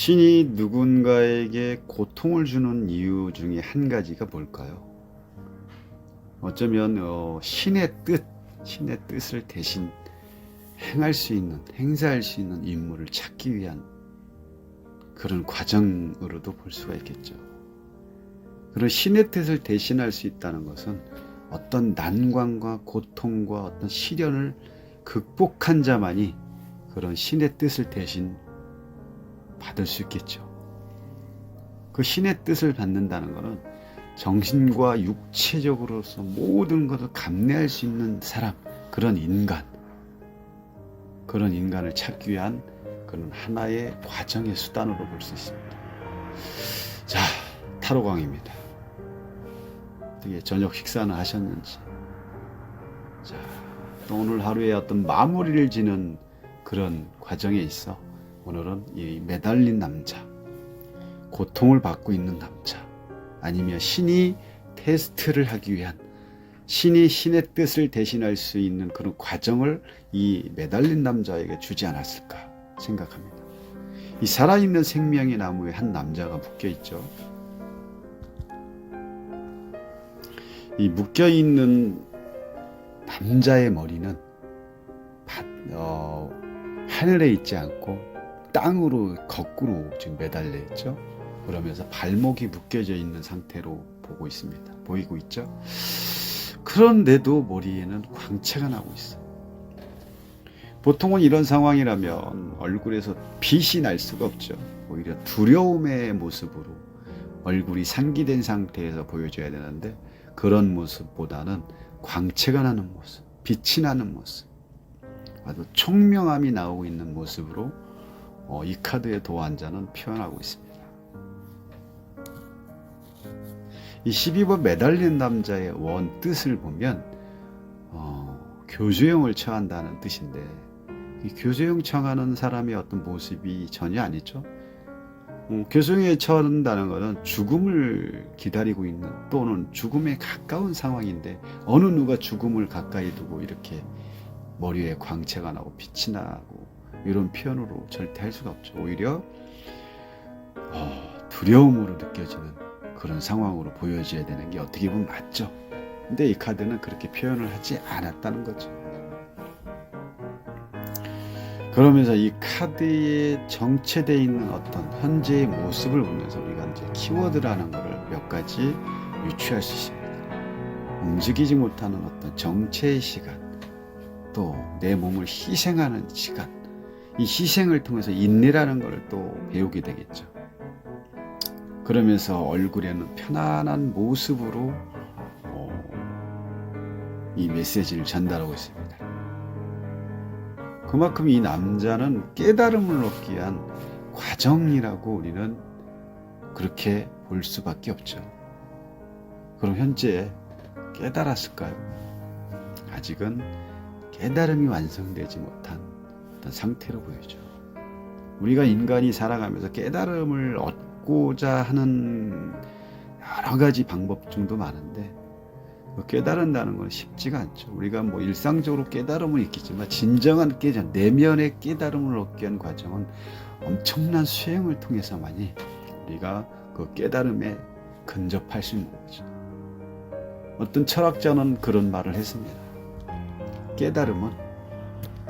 신이 누군가에게 고통을 주는 이유 중에 한 가지가 뭘까요? 어쩌면 신의 뜻을 대신 행사할 수 있는 임무를 찾기 위한 그런 과정으로도 볼 수가 있겠죠. 그런 신의 뜻을 대신할 수 있다는 것은 어떤 난관과 고통과 어떤 시련을 극복한 자만이 그런 신의 뜻을 대신 받을 수 있겠죠. 그 신의 뜻을 받는다는 것은 정신과 육체적으로서 모든 것을 감내할 수 있는 사람, 그런 인간을 찾기 위한 그런 하나의 과정의 수단으로 볼 수 있습니다. 자, 타로강입니다. 어떻게 저녁 식사는 하셨는지, 자, 또 오늘 하루에 어떤 마무리를 지는 그런 과정에 있어 오늘은 이 매달린 남자, 고통을 받고 있는 남자, 아니면 신이 테스트를 하기 위한 신이 신의 뜻을 대신할 수 있는 그런 과정을 이 매달린 남자에게 주지 않았을까 생각합니다. 이 살아있는 생명의 나무에 한 남자가 묶여있죠. 이 묶여있는 남자의 머리는 하늘에 있지 않고 땅으로 거꾸로 지금 매달려 있죠. 그러면서 발목이 묶여져 있는 상태로 보이고 있죠. 그런데도 머리에는 광채가 나고 있어요. 보통은 이런 상황이라면 얼굴에서 빛이 날 수가 없죠. 오히려 두려움의 모습으로 얼굴이 상기된 상태에서 보여줘야 되는데 그런 모습보다는 광채가 나는 모습, 빛이 나는 모습, 아주 총명함이 나오고 있는 모습으로 이 카드의 도안자는 표현하고 있습니다. 이 12번 매달린 남자의 원 뜻을 보면 교수형을 처한다는 뜻인데, 이 교수형 처하는 사람의 어떤 모습이 전혀 아니죠. 교수형에 처한다는 것은 죽음을 기다리고 있는 또는 죽음에 가까운 상황인데 어느 누가 죽음을 가까이 두고 이렇게 머리에 광채가 나고 빛이 나고 이런 표현으로 절대 할 수가 없죠. 오히려 두려움으로 느껴지는 그런 상황으로 보여져야 되는 게 어떻게 보면 맞죠. 근데 이 카드는 그렇게 표현을 하지 않았다는 거죠. 그러면서 이 카드에 정체되어 있는 어떤 현재의 모습을 보면서 우리가 이제 키워드라는 것을 몇 가지 유추할 수 있습니다. 움직이지 못하는 어떤 정체의 시간, 또 내 몸을 희생하는 시간, 이 희생을 통해서 인내라는 것을 또 배우게 되겠죠. 그러면서 얼굴에는 편안한 모습으로 이 메시지를 전달하고 있습니다. 그만큼 이 남자는 깨달음을 얻기 위한 과정이라고 우리는 그렇게 볼 수밖에 없죠. 그럼 현재 깨달았을까요? 아직은 깨달음이 완성되지 못한 어떤 상태로 보이죠. 우리가 인간이 살아가면서 깨달음을 얻고자 하는 여러 가지 방법 중도 많은데 깨달은다는 건 쉽지가 않죠. 우리가 뭐 일상적으로 깨달음은 있겠지만 진정한 내면의 깨달음을 얻기 위한 과정은 엄청난 수행을 통해서만이 우리가 그 깨달음에 근접할 수 있는 거죠. 어떤 철학자는 그런 말을 했습니다. 깨달음은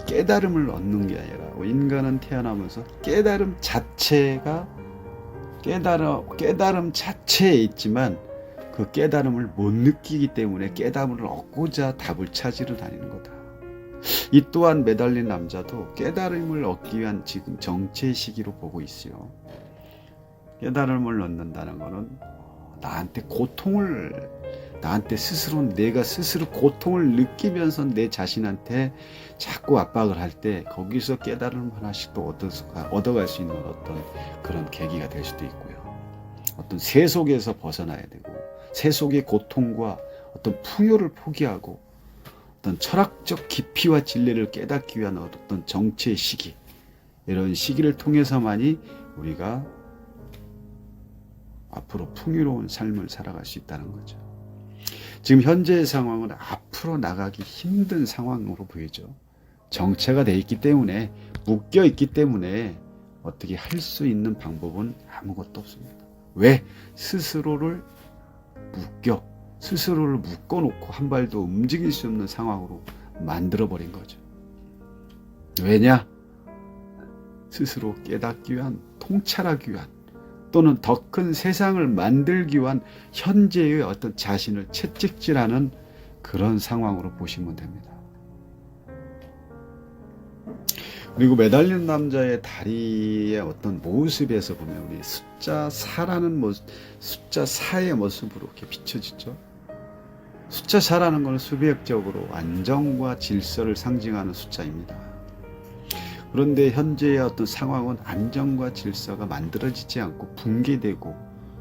깨달음을 얻는 게 아니라 인간은 태어나면서 깨달음 자체에 있지만 그 깨달음을 못 느끼기 때문에 깨달음을 얻고자 답을 찾으러 다니는 거다. 이 또한 매달린 남자도 깨달음을 얻기 위한 지금 정체 시기로 보고 있어요. 깨달음을 얻는다는 것은 내가 스스로 고통을 느끼면서 내 자신한테 자꾸 압박을 할 때 거기서 깨달음 하나씩 또 얻어갈 수 있는 어떤 그런 계기가 될 수도 있고요. 어떤 세속에서 벗어나야 되고 세속의 고통과 어떤 풍요를 포기하고 어떤 철학적 깊이와 진리를 깨닫기 위한 어떤 정체의 시기, 이런 시기를 통해서만이 우리가 앞으로 풍요로운 삶을 살아갈 수 있다는 거죠. 지금 현재의 상황은 앞으로 나가기 힘든 상황으로 보이죠. 정체가 돼 있기 때문에, 묶여 있기 때문에 어떻게 할 수 있는 방법은 아무것도 없습니다. 왜? 스스로를 묶어놓고 한 발도 움직일 수 없는 상황으로 만들어버린 거죠. 왜냐? 스스로 깨닫기 위한, 통찰하기 위한, 또는 더 큰 세상을 만들기 위한 현재의 어떤 자신을 채찍질하는 그런 상황으로 보시면 됩니다. 그리고 매달리는 남자의 다리의 어떤 모습에서 보면 우리 숫자 4라는 모습, 숫자 4의 모습으로 이렇게 비춰지죠. 숫자 4라는 것은 수비학적으로 안정과 질서를 상징하는 숫자입니다. 그런데 현재의 어떤 상황은 안정과 질서가 만들어지지 않고 붕괴되고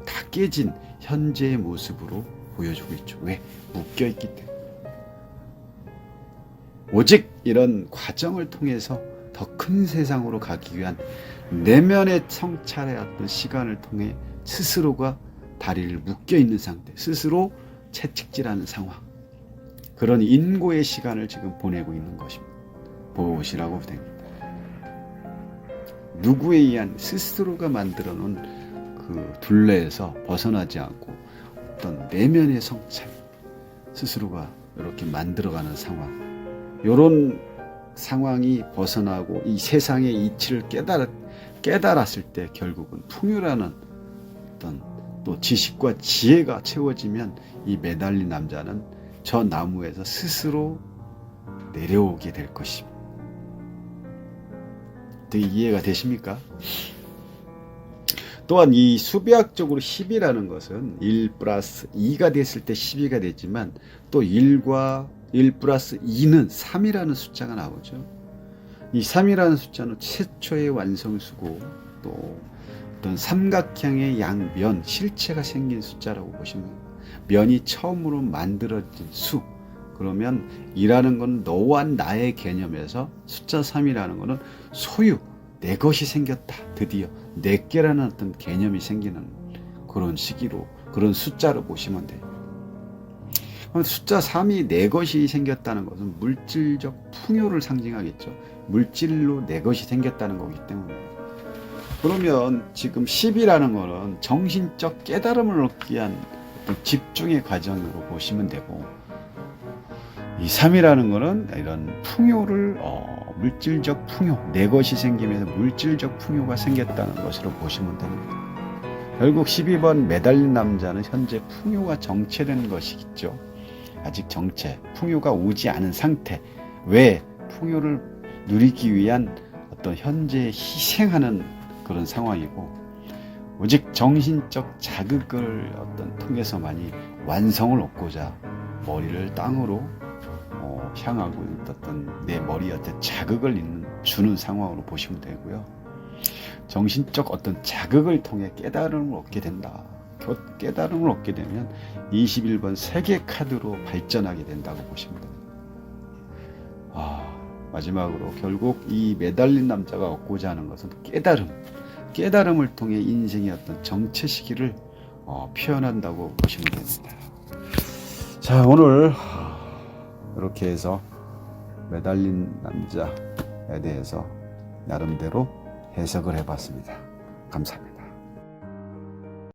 다 깨진 현재의 모습으로 보여주고 있죠. 왜? 묶여있기 때문에. 오직 이런 과정을 통해서 더 큰 세상으로 가기 위한 내면의 성찰의 어떤 시간을 통해 스스로가 다리를 묶여있는 상태, 스스로 채찍질하는 상황, 그런 인고의 시간을 지금 보내고 있는 것입니다. 보시라고 됩니다. 누구에 의한 스스로가 만들어 놓은 그 둘레에서 벗어나지 않고 어떤 내면의 성찰, 스스로가 이렇게 만들어가는 상황, 이런 상황이 벗어나고 이 세상의 이치를 깨달았을 때 결국은 풍요라는 어떤 또 지식과 지혜가 채워지면 이 매달린 남자는 저 나무에서 스스로 내려오게 될 것입니다. 되게 이해가 되십니까? 또한 이 수비학적으로 10이라는 것은 1 플러스 2가 됐을 때 12가 되지만 또 1과 1 플러스 2는 3이라는 숫자가 나오죠. 이 3이라는 숫자는 최초의 완성수고 또 어떤 삼각형의 양면, 실체가 생긴 숫자라고 보시면 됩니다. 면이 처음으로 만들어진 수, 그러면 이라는 건 너와 나의 개념에서 숫자 3이라는 것은 소유, 내 것이 생겼다, 드디어 내게라는 어떤 개념이 생기는 그런 시기로, 그런 숫자로 보시면 돼요. 숫자 3이 내 것이 생겼다는 것은 물질적 풍요를 상징하겠죠. 물질로 내 것이 생겼다는 거기 때문에. 그러면 지금 10이라는 것은 정신적 깨달음을 얻기 위한 어떤 집중의 과정으로 보시면 되고, 이 3이라는 것은 이런 풍요를 물질적 풍요, 내 것이 생기면서 물질적 풍요가 생겼다는 것으로 보시면 됩니다. 결국 12번 매달린 남자는 현재 풍요가 정체된 것이겠죠. 아직 정체, 풍요가 오지 않은 상태. 왜? 풍요를 누리기 위한 어떤 현재에 희생하는 그런 상황이고, 오직 정신적 자극을 어떤 통해서만이 완성을 얻고자 머리를 땅으로 향하고 어떤 내 머리에 자극을 주는 상황으로 보시면 되고요. 정신적 어떤 자극을 통해 깨달음을 얻게 된다. 깨달음을 얻게 되면 21번 세계 카드로 발전하게 된다고 보시면 됩니다. 마지막으로 결국 이 매달린 남자가 얻고자 하는 것은 깨달음을 통해 인생의 어떤 정체 시기를 표현한다고 보시면 됩니다. 자, 오늘 이렇게 해서 매달린 남자에 대해서 나름대로 해석을 해봤습니다. 감사합니다.